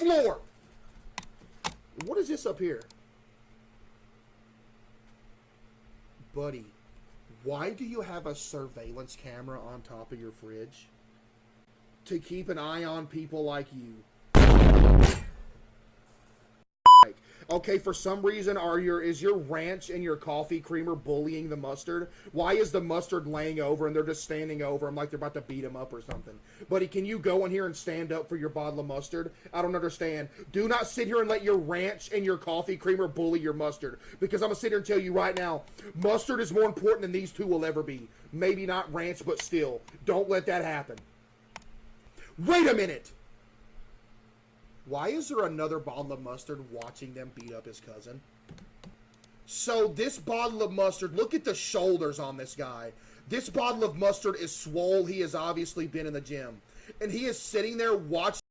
floor. What is this up here? Buddy, why do you have a surveillance camera on top of your fridge? To keep an eye on people like you. Okay, for some reason, is your ranch and your coffee creamer bullying the mustard? Why is the mustard laying over and they're just standing over him like they're about to beat him up or something? Buddy, can you go in here and stand up for your bottle of mustard? I don't understand. Do not sit here and let your ranch and your coffee creamer bully your mustard. Because I'm going to sit here and tell you right now, mustard is more important than these two will ever be. Maybe not ranch, but still. Don't let that happen. Wait a minute! Why is there another bottle of mustard watching them beat up his cousin? So this bottle of mustard, look at the shoulders on this guy. This bottle of mustard is swole. He has obviously been in the gym. And he is sitting there watching